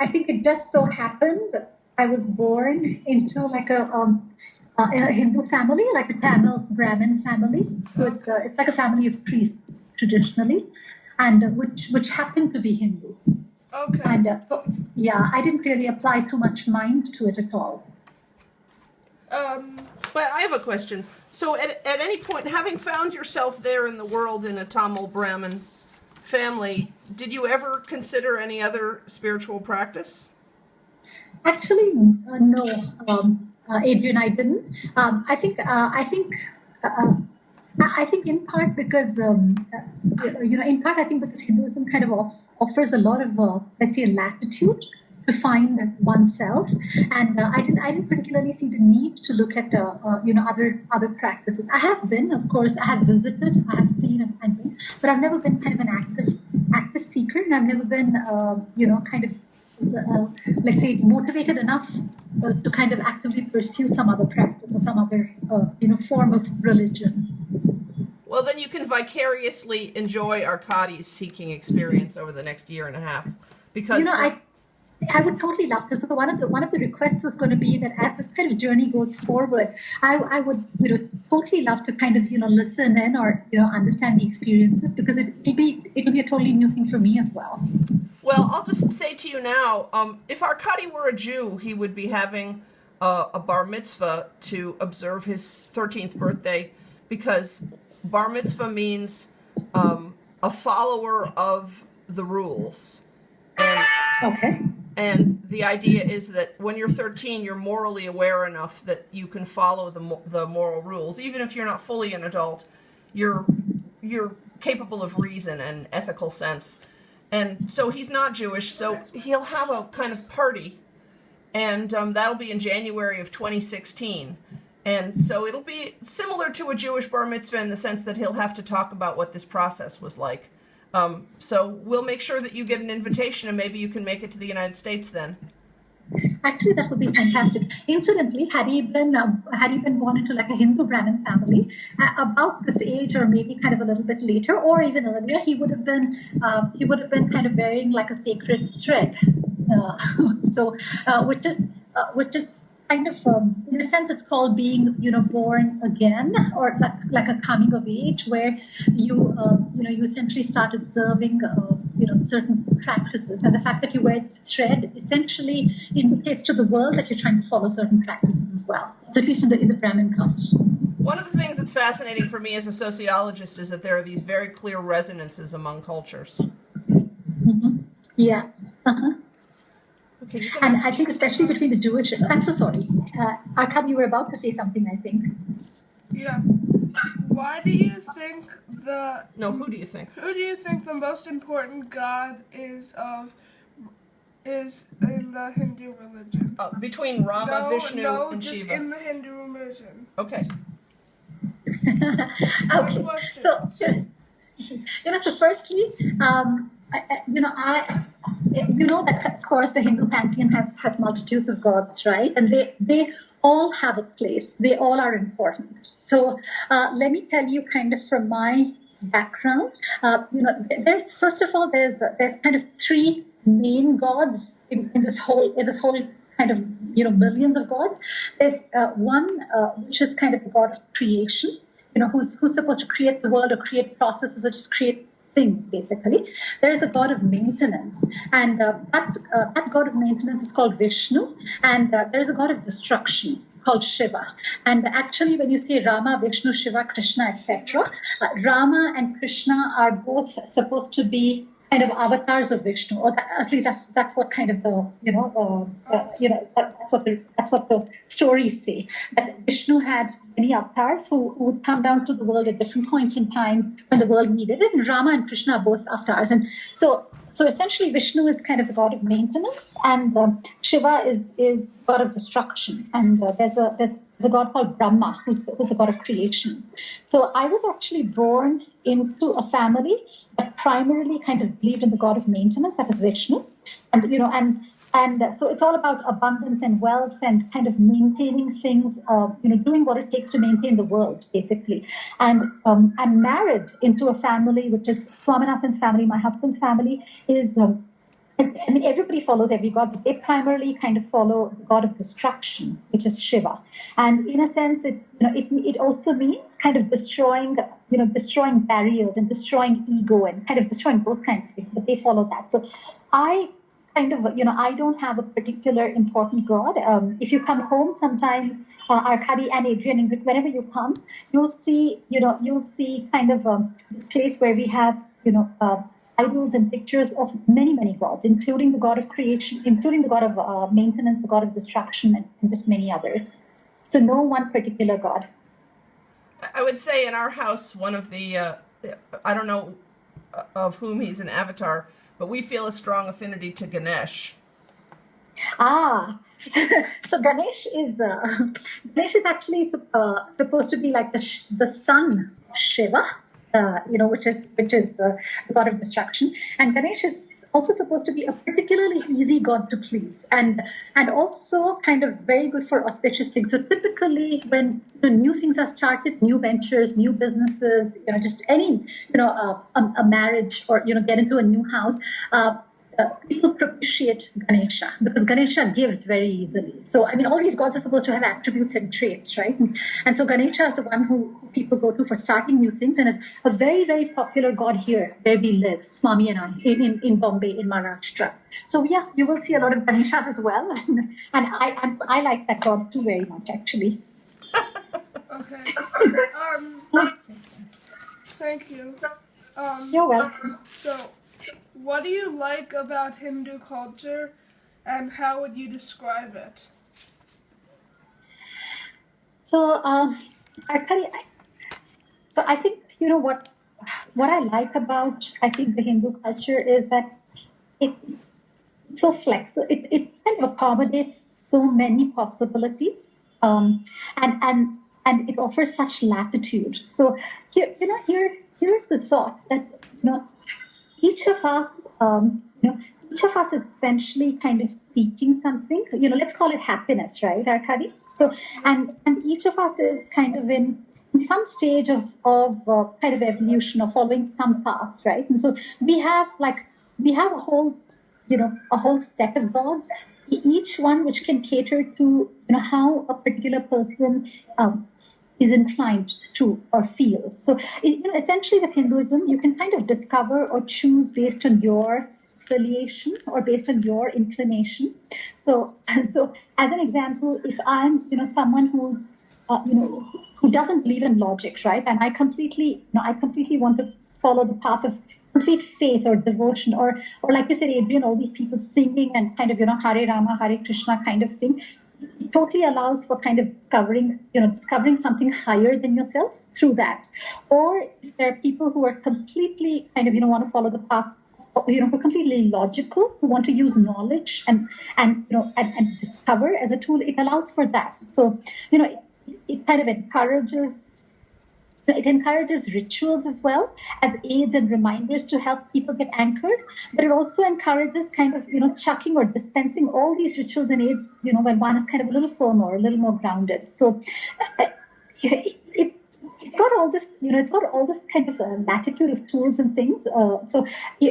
I think it just so happened that I was born into like a Hindu family, like a Tamil Brahmin family. So it's like a family of priests traditionally, and which happened to be Hindu. Okay. And so, yeah, I didn't really apply too much mind to it at all. But I have a question. So at any point, having found yourself there in the world in a Tamil Brahmin family, did you ever consider any other spiritual practice? Actually, no, Adrian, I didn't. I think in part because in part I think because Hinduism kind of offers a lot of let's say latitude to find oneself, and I didn't particularly see the need to look at other practices. I have been, of course, I have visited, I have seen, and been, but I've never been kind of an active seeker, and I've never been let's say motivated enough to kind of actively pursue some other practice or some other form of religion. Well, then you can vicariously enjoy Arkady's seeking experience over the next year and a half, because I would totally love to. So one of the requests was going to be that as this kind of journey goes forward, I would totally love to kind of listen in or understand the experiences, because it'll be a totally new thing for me as well. Well, I'll just say to you now, if Arkady were a Jew, he would be having a bar mitzvah to observe his 13th birthday, because bar mitzvah means a follower of the rules. And, okay. And the idea is that when you're 13, you're morally aware enough that you can follow the moral rules. Even if you're not fully an adult, you're capable of reason and ethical sense. And so he's not Jewish, so he'll have a kind of party, and that'll be in January of 2016. And so it'll be similar to a Jewish bar mitzvah in the sense that he'll have to talk about what this process was like. So we'll make sure that you get an invitation, and maybe you can make it to the United States then. Actually, that would be fantastic. Incidentally, had he been born into like a Hindu Brahmin family, about this age or maybe kind of a little bit later or even earlier, he would have been kind of wearing like a sacred thread. Which is kind of in a sense it's called being born again, or like a coming of age, where you essentially start observing certain practices, and the fact that you wear this thread essentially indicates to the world that you're trying to follow certain practices as well. So at least in the Brahmin caste. One of the things that's fascinating for me as a sociologist is that there are these very clear resonances among cultures. Mm-hmm. Yeah. Uh-huh. Okay, and I think especially between the Jewish... I'm so sorry. Arkady, you were about to say something, I think. Yeah. Why do you think who do you think? Who do you think the most important god is in the Hindu religion? Between Rama, Vishnu, and just Shiva. in the Hindu religion. Okay. Okay. So firstly, that of course the Hindu pantheon has multitudes of gods, right? And they all have a place. They all are important. So let me tell you kind of from my background, there's first of all there's kind of three main gods in this whole kind of millions of gods. There's one which is kind of the god of creation, who's supposed to create the world or create processes or just create things, basically. There is a god of maintenance, and that god of maintenance is called Vishnu, and there is a god of destruction called Shiva. And actually, when you say Rama, Vishnu, Shiva, Krishna, etc., Rama and Krishna are both supposed to be kind of avatars of Vishnu, or at least that's what kind of that's what the stories say. That Vishnu had many avatars who would come down to the world at different points in time when the world needed it, and Rama and Krishna are both avatars. And so essentially, Vishnu is kind of the god of maintenance, and Shiva is god of destruction. And there's a god called Brahma, who's the god of creation. So I was actually born into a family that primarily kind of believed in the god of maintenance, that is Vishnu, and so it's all about abundance and wealth and kind of maintaining things, doing what it takes to maintain the world, basically. And I'm married into a family which is Swaminathan's family. My husband's family is I mean, everybody follows every god, but they primarily kind of follow the god of destruction, which is Shiva. And in a sense, it also means kind of destroying barriers and destroying ego and kind of destroying those kinds of things. But they follow that. So I kind of, I don't have a particular important god. If you come home sometime, Arkady and Adrian, and whenever you come, you'll see kind of this place where we have, idols and pictures of many, many gods, including the god of creation, including the god of maintenance, the god of destruction, and just many others. So no one particular god. I would say in our house, one of the, I don't know of whom he's an avatar, but we feel a strong affinity to Ganesh. So Ganesh is actually supposed to be like the son of Shiva. Which is the god of destruction. And Ganesh is also supposed to be a particularly easy god to please, and also kind of very good for auspicious things. So typically, when new things are started, new ventures, new businesses, just any, a marriage or get into a new house. People propitiate Ganesha because Ganesha gives very easily. So, I mean, all these gods are supposed to have attributes and traits, right? And so Ganesha is the one who people go to for starting new things. And it's a very, very popular god here where we live, Swami and I, in Bombay, in Maharashtra. So, yeah, you will see a lot of Ganeshas as well. And I like that god too very much, actually. Okay. Thank you. You're welcome. So, what do you like about Hindu culture, and how would you describe it? So, I think what I like about the Hindu culture is that it's so flexible. It kind of accommodates so many possibilities, and it offers such latitude. So here's the thought that each of us is essentially kind of seeking something. Let's call it happiness, right, Arkady? So, and each of us is kind of in some stage of kind of evolution or following some path, right? And so we have a whole set of gods, each one which can cater to how a particular person is inclined to or feels. So, essentially with Hinduism, you can kind of discover or choose based on your affiliation or based on your inclination. So as an example, if I'm, someone who's, who doesn't believe in logic, right? And I completely want to follow the path of complete faith or devotion, or like you said, Adrian, all these people singing and kind of, Hare Rama, Hare Krishna kind of thing. It totally allows for kind of discovering something higher than yourself through that. Or if there are people who are completely kind of, want to follow the path, who are completely logical, who want to use knowledge and discover as a tool, it allows for that. So, it kind of encourages rituals as well as aids and reminders to help people get anchored. But it also encourages kind of, chucking or dispensing all these rituals and aids, when one is kind of a little firmer or a little more grounded. So it's got all this, it's got all this kind of latitude of tools and things. So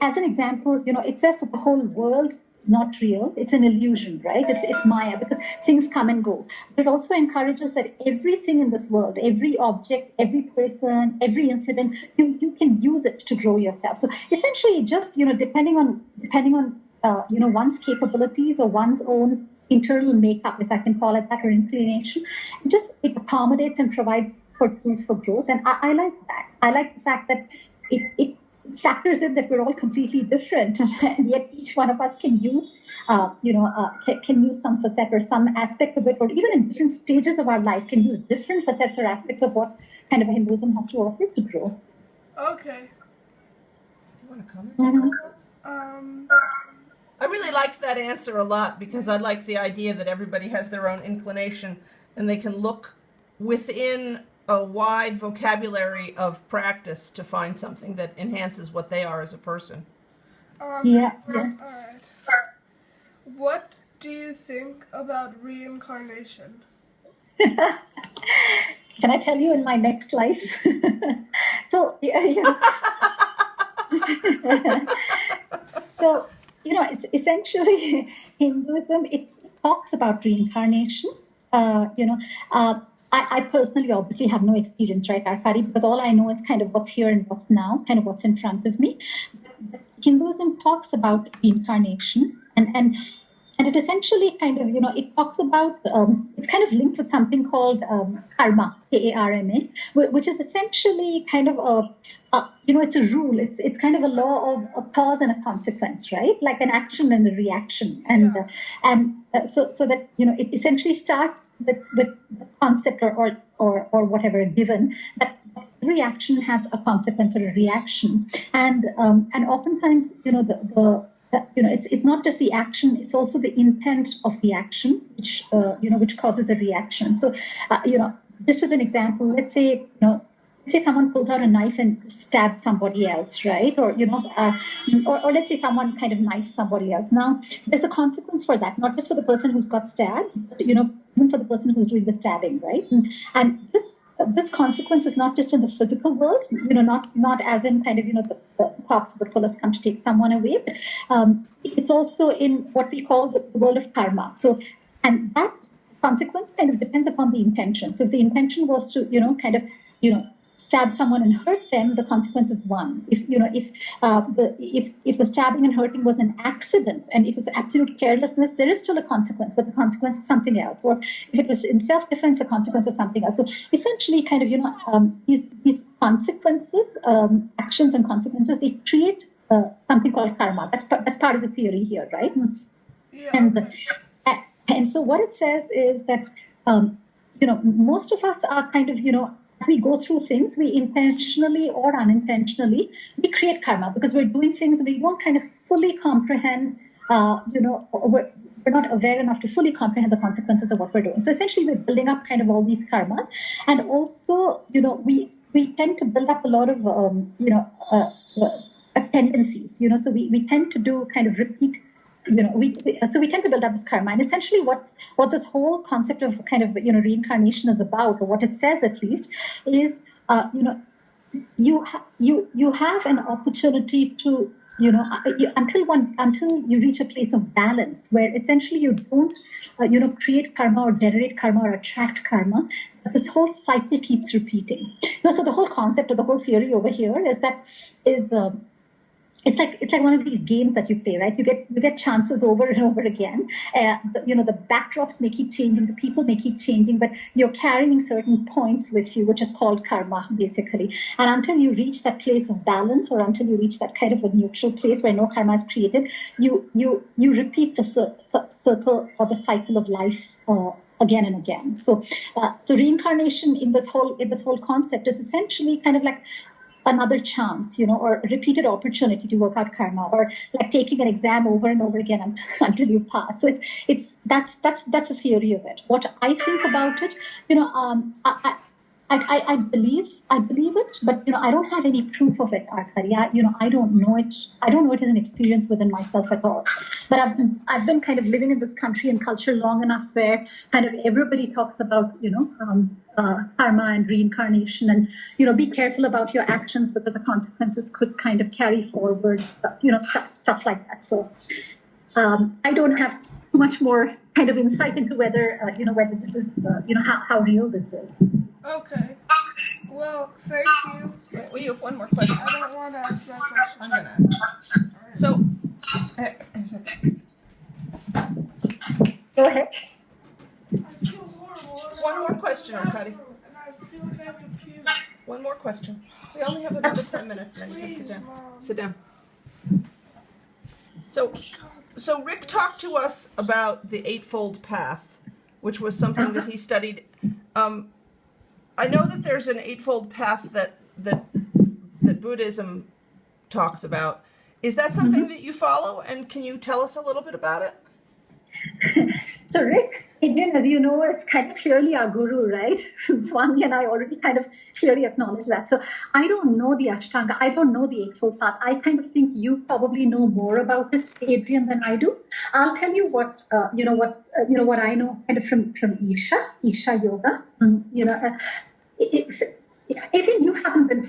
as an example, it says that the whole world not real, it's an illusion, right? It's Maya, because things come and go. But it also encourages that everything in this world, every object, every person, every incident, you can use it to grow yourself. So essentially, just depending on one's capabilities or one's own internal makeup, if I can call it that, or inclination, it accommodates and provides for tools for growth. And I like that. I like the fact that it factors in that we're all completely different, and yet each one of us can use, can use some facet or some aspect of it, or even in different stages of our life, can use different facets or aspects of what kind of Hinduism has to offer to grow. Okay. Do you want to comment? I really liked that answer a lot, because I like the idea that everybody has their own inclination and they can look within a wide vocabulary of practice to find something that enhances what they are as a person. Yeah. All right. What do you think about reincarnation? Can I tell you in my next life? So, It's essentially Hinduism. It talks about reincarnation. I personally obviously have no experience, right, Arkady, because all I know is kind of what's here and what's now, kind of what's in front of me. But Hinduism talks about reincarnation, and it essentially kind of, it talks about, it's kind of linked with something called karma, Karma, which is essentially kind of it's a rule. It's kind of a law of a cause and a consequence, right? Like an action and a reaction. So that, it essentially starts with the concept or whatever given that every action has a consequence or a reaction. And oftentimes, it's not just the action; it's also the intent of the action, which causes a reaction. So, just as an example, let's say someone pulls out a knife and stabs somebody else, right? Or let's say someone kind of knifes somebody else. Now, there's a consequence for that, not just for the person who's got stabbed, but even for the person who's doing the stabbing, right? And this consequence is not just in the physical world, not as in kind of, the cops, the police come to take someone away, but it's also in what we call the world of karma. So, and that consequence kind of depends upon the intention. So if the intention was to, stab someone and hurt them, the consequence is one. If the stabbing and hurting was an accident and it was absolute carelessness, there is still a consequence, but the consequence is something else. Or if it was in self-defense, the consequence is something else. So essentially, kind of these consequences, actions and consequences, they create something called karma. That's part of the theory here, right? Yeah. And so what it says is that most of us are kind of as we go through things, we intentionally or unintentionally, we create karma because we're doing things we don't kind of fully comprehend, we're not aware enough to fully comprehend the consequences of what we're doing. So essentially, we're building up kind of all these karmas. And also, we tend to build up a lot of, tendencies, so we tend to do kind of repeat so we tend to build up this karma. And essentially what this whole concept of kind of, reincarnation is about, or what it says at least, is, you have an opportunity to, until you reach a place of balance where essentially you don't, create karma or generate karma or attract karma. This whole cycle keeps repeating. So the whole concept or the whole theory over here is it's like one of these games that you play, right? You get chances over and over again. The backdrops may keep changing, the people may keep changing, but you're carrying certain points with you, which is called karma, basically. And until you reach that place of balance, or until you reach that kind of a neutral place where no karma is created, you repeat the circle or the cycle of life again and again. So reincarnation in this whole concept is essentially kind of like another chance, or a repeated opportunity to work out karma, or like taking an exam over and over again until you pass. So that's the theory of it. What I think about it, I believe it, but I don't have any proof of it, Arkady. I don't know it. I don't know it as an experience within myself at all. But I've been kind of living in this country and culture long enough where kind of everybody talks about karma and reincarnation, and be careful about your actions because the consequences could kind of carry forward. Stuff like that. So I don't have too much more kind of insight into whether this is how real this is. Okay. Well, thank you. Wait, we have one more question. I don't want to ask that question. I'm going to ask. So, Go ahead. I feel horrible. One more question, Arkady. And I feel like I have to puke. One more question. We only have another 10 minutes, and then you can sit Please, down. Mom. Sit down. So Rick talked to us about the Eightfold Path, which was something that he studied. I know that there's an Eightfold Path that Buddhism talks about. Is that something that you follow, and can you tell us a little bit about it? So Rick, Adrian, as you know, is kind of clearly our guru, right? Swami and I already kind of clearly acknowledge that. So I don't know the Ashtanga. I don't know the Eightfold Path. I kind of think you probably know more about it, Adrian, than I do. I'll tell you what what I know kind of from Isha Yoga. Adrian, you haven't been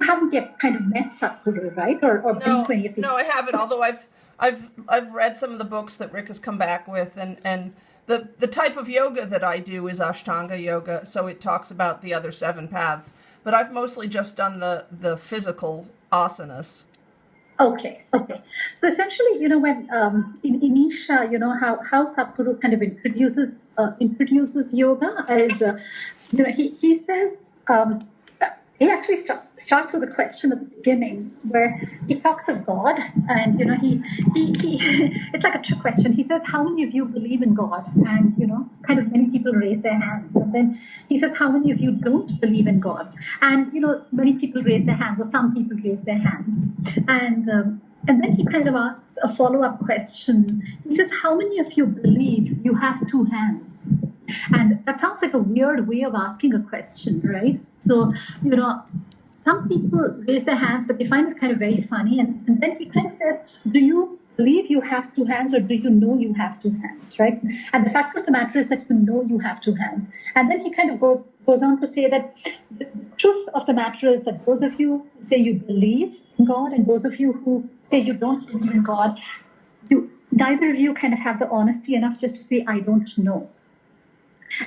haven't yet kind of met Sadhguru, right? Or been to any of these? No, I haven't. Although I've read some of the books that Rick has come back with, and the type of yoga that I do is Ashtanga Yoga, so it talks about the other 7 paths. But I've mostly just done the physical asanas. Okay. So essentially, when in Isha, how Sadhguru kind of introduces yoga is, he says, he actually starts with a question at the beginning where he talks of God, and he it's like a trick question. He says, "How many of you believe in God?" And kind of many people raise their hands, and then he says, "How many of you don't believe in God?" And many people raise their hands, or some people raise their hands, and then he kind of asks a follow-up question. He says, "How many of you believe you have 2 hands?" And that sounds like a weird way of asking a question, right? So, some people raise their hands, but they find it kind of very funny. And then he kind of says, "Do you believe you have 2 hands, or do you know you have 2 hands, right?" And the fact of the matter is that you know you have 2 hands. And then he kind of goes on to say that the truth of the matter is that those of you who say you believe in God, and those of you who say you don't believe in God, neither of you kind of have the honesty enough just to say, "I don't know."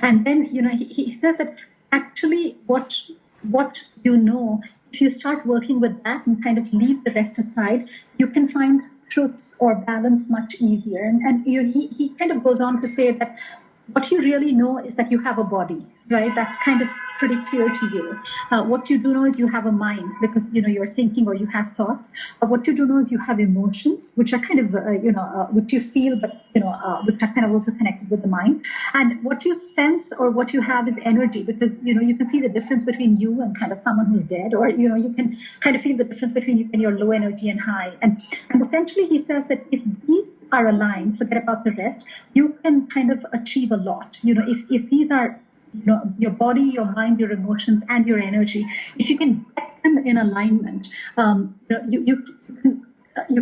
And then, he says that actually what if you start working with that and kind of leave the rest aside, you can find truths or balance much easier. And he kind of goes on to say that what you really know is that you have a body, right? That's kind of pretty clear to you. What you do know is you have a mind, because you're thinking or you have thoughts. What you do know is you have emotions, which are kind of which you feel, but which are kind of also connected with the mind. And what you sense or what you have is energy, because you can see the difference between you and kind of someone who's dead, or you can kind of feel the difference between you and your low energy and high. And essentially he says that if these are aligned, forget about the rest, you can kind of achieve a lot. If these are your body, your mind, your emotions, and your energy, if you can get them in alignment, you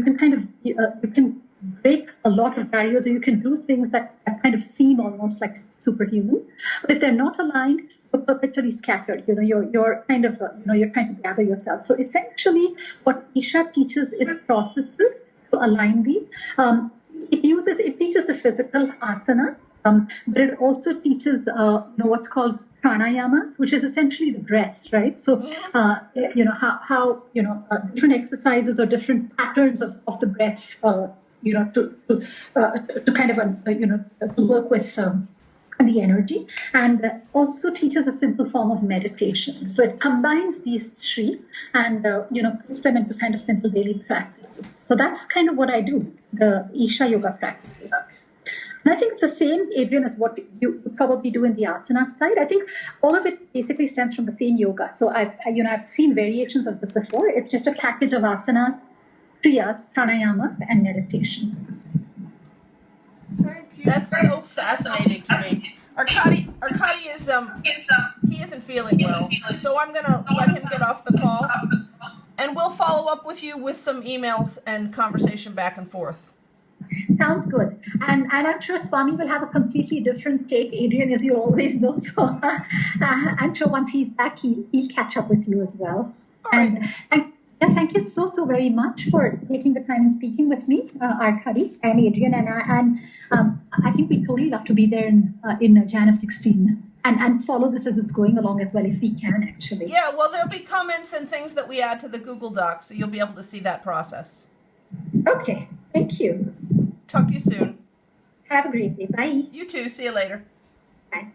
can kind of you can break a lot of barriers, or you can do things that kind of seem almost like superhuman. But if they're not aligned, you're perpetually scattered. You're kind of you're trying to gather yourself. So essentially, what Isha teaches is processes to align these. It teaches the physical asanas, but it also teaches what's called pranayamas, which is essentially the breath, right? So how different exercises or different patterns of the breath, to kind of to work with the energy, and also teaches a simple form of meditation. So it combines these 3 and puts them into kind of simple daily practices. So that's kind of what I do, the Isha yoga practices. And I think it's the same, Adrian, as what you probably do in the asana side. I think all of it basically stems from the same yoga. So I've seen variations of this before. It's just a package of asanas, kriyas, pranayamas, and meditation. Thank you. That's so fascinating to me. Arkady is he isn't feeling well, so I'm gonna let him get off the call, and we'll follow up with you with some emails and conversation back and forth. Sounds good. And I'm sure Swami will have a completely different take, Adrian, as you always know. So I'm sure once he's back, he'll catch up with you as well. All right. And thank you so very much for taking the time and speaking with me, Arkady and Adrian. And I think we'd totally love to be there in Jan of 16 and follow this as it's going along as well, if we can, actually. Yeah, well, there'll be comments and things that we add to the Google Docs, so you'll be able to see that process. Okay. Thank you. Talk to you soon. Have a great day. Bye. You too. See you later. Bye.